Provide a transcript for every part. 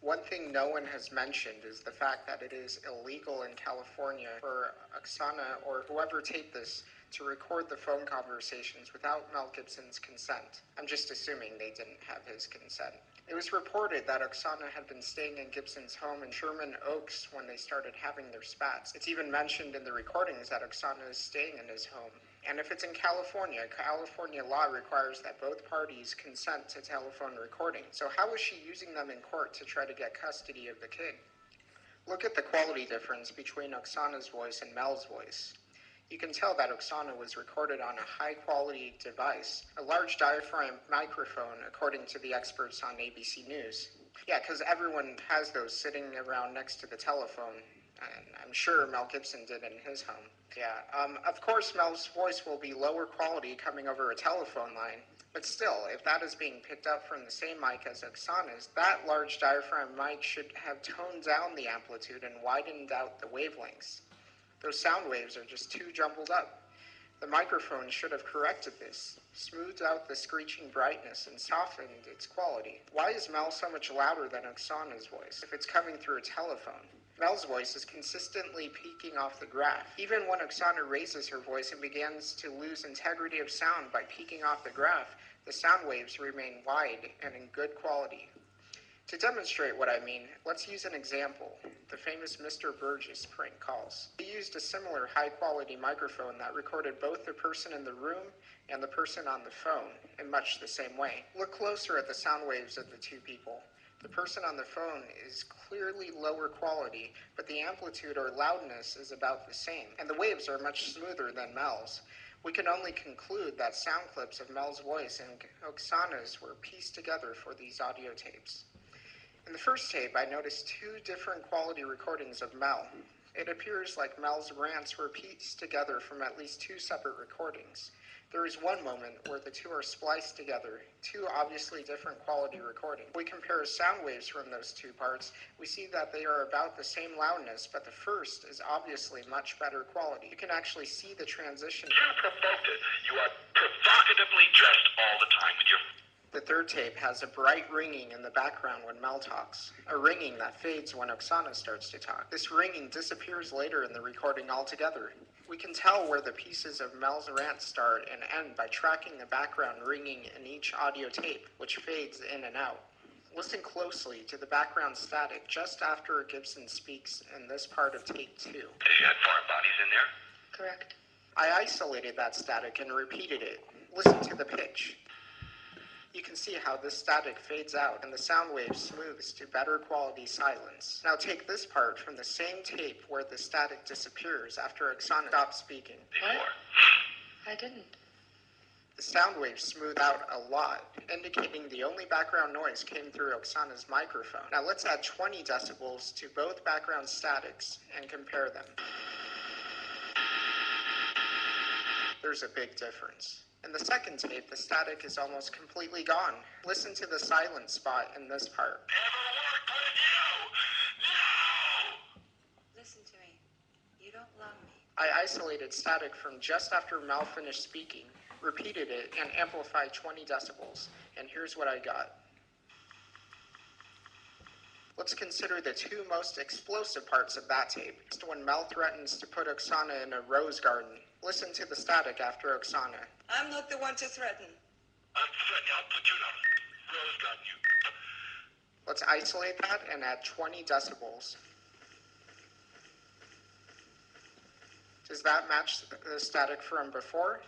One thing no one has mentioned is the fact that it is illegal in California for Oksana or whoever taped this to record the phone conversations without Mel Gibson's consent. I'm just assuming they didn't have his consent. It was reported that Oksana had been staying in Gibson's home in Sherman Oaks when they started having their spats. It's even mentioned in the recordings that Oksana is staying in his home. And if it's in California, California law requires that both parties consent to telephone recording. So how is she using them in court to try to get custody of the kid? Look at the quality difference between Oksana's voice and Mel's voice. You can tell that Oksana was recorded on a high-quality device, a large diaphragm microphone, according to the experts on ABC News. Yeah, because everyone has those sitting around next to the telephone, and I'm sure Mel Gibson did in his home. Yeah, of course Mel's voice will be lower quality coming over a telephone line, but still, if that is being picked up from the same mic as Oksana's, that large diaphragm mic should have toned down the amplitude and widened out the wavelengths. Those sound waves are just too jumbled up. The microphone should have corrected this, smoothed out the screeching brightness, and softened its quality. Why is Mel so much louder than Oksana's voice if it's coming through a telephone? Mel's voice is consistently peaking off the graph. Even when Oksana raises her voice and begins to lose integrity of sound by peaking off the graph, the sound waves remain wide and in good quality. To demonstrate what I mean, let's use an example, the famous Mr. Burgess prank calls. He used a similar high-quality microphone that recorded both the person in the room and the person on the phone in much the same way. Look closer at the sound waves of the two people. The person on the phone is clearly lower quality, but the amplitude or loudness is about the same, and the waves are much smoother than Mel's. We can only conclude that sound clips of Mel's voice and Oksana's were pieced together for these audio tapes. In the first tape, I noticed two different quality recordings of Mel. It appears like Mel's rants were pieced together from at least two separate recordings. There is one moment where the two are spliced together, two obviously different quality recordings. If we compare sound waves from those two parts, we see that they are about the same loudness, but the first is obviously much better quality. You can actually see the transition. You provoked it. You are provocatively dressed all the time with your... The third tape has a bright ringing in the background when Mel talks, a ringing that fades when Oksana starts to talk. This ringing disappears later in the recording altogether. We can tell where the pieces of Mel's rants start and end by tracking the background ringing in each audio tape, which fades in and out. Listen closely to the background static just after Gibson speaks in this part of tape 2. You had foreign bodies in there? Correct. I isolated that static and repeated it. Listen to the pitch. You can see how this static fades out and the sound wave smooths to better quality silence. Now take this part from the same tape where the static disappears after Oksana stops speaking. What? I didn't. The sound waves smooth out a lot, indicating the only background noise came through Oksana's microphone. Now let's add 20 decibels to both background statics and compare them. There's a big difference. In the second tape, the static is almost completely gone. Listen to the silent spot in this part. Never worked with you! No! Listen to me. You don't love me. I isolated static from just after Mel finished speaking, repeated it, and amplified 20 decibels. And here's what I got. Let's consider the two most explosive parts of that tape. It's when Mel threatens to put Oksana in a rose garden. Listen to the static after Oksana. I'm not the one to threaten. I'm threatening. I'll put you in a rose garden, you... Let's isolate that and add 20 decibels. Does that match the static from before?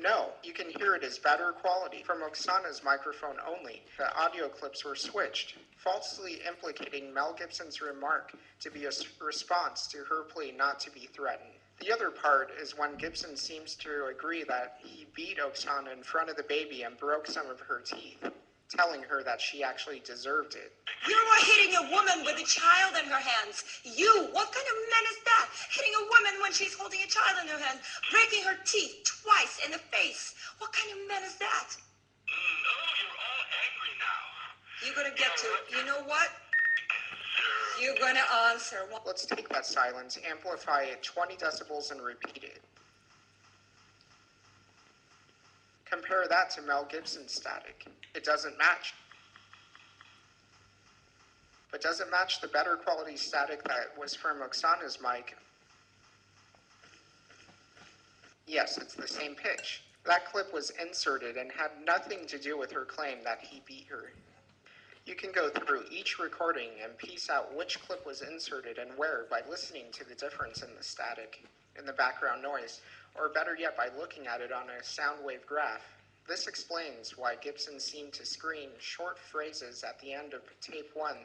No, you can hear it as better quality. From Oksana's microphone only, the audio clips were switched, falsely implicating Mel Gibson's remark to be a response to her plea not to be threatened. The other part is when Gibson seems to agree that he beat Oksana in front of the baby and broke some of her teeth, telling her that she actually deserved it. You were hitting a woman with a child in her hands. You! What kind of man is that? Hitting a woman when she's holding a child in her hand, breaking her teeth twice in the face. What kind of man is that? No, you're all angry now. You're gonna get to it. You know what? You're gonna answer. Let's take that silence, amplify it 20 decibels, and repeat it. Compare that to Mel Gibson's static. It doesn't match. But does it match the better quality static that was from Oksana's mic? Yes, it's the same pitch. That clip was inserted and had nothing to do with her claim that he beat her. You can go through each recording and piece out which clip was inserted and where by listening to the difference in the static, in the background noise, or better yet by looking at it on a sound wave graph. This explains why Gibson seemed to scream short phrases at the end of tape 1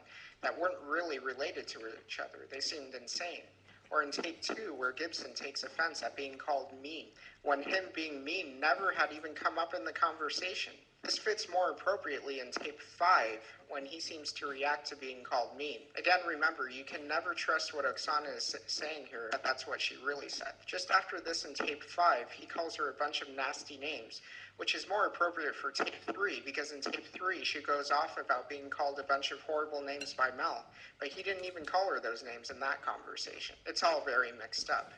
that weren't really related to each other. They seemed insane. Or in tape 2, where Gibson takes offense at being called mean, when him being mean never had even come up in the conversation. This fits more appropriately in tape 5, when he seems to react to being called mean. Again, remember, you can never trust what Oksana is saying here, that that's what she really said. Just after this in tape 5, he calls her a bunch of nasty names, which is more appropriate for tape 3, because in tape 3, she goes off about being called a bunch of horrible names by Mel, but he didn't even call her those names in that conversation. It's all very mixed up.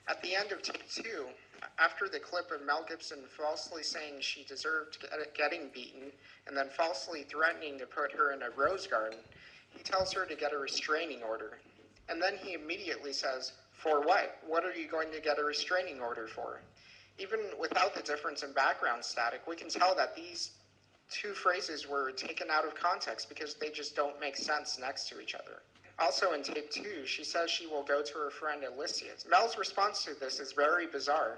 At the end of tape 2, after the clip of Mel Gibson falsely saying she deserved getting beaten, and then falsely threatening to put her in a rose garden, he tells her to get a restraining order. And then he immediately says, "For what? What are you going to get a restraining order for?" Even without the difference in background static, we can tell that these two phrases were taken out of context because they just don't make sense next to each other. Also in tape 2, she says she will go to her friend Alicia's. Mel's response to this is very bizarre.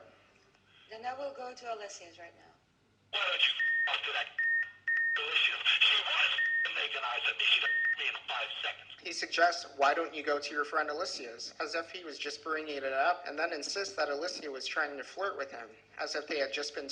Then I will go to Alicia's right now. Why don't you off to that delicious? She was making eyes at me. She'd me in 5 seconds. He suggests, why don't you go to your friend Alicia's, as if he was just bringing it up, and then insists that Alicia was trying to flirt with him, as if they had just been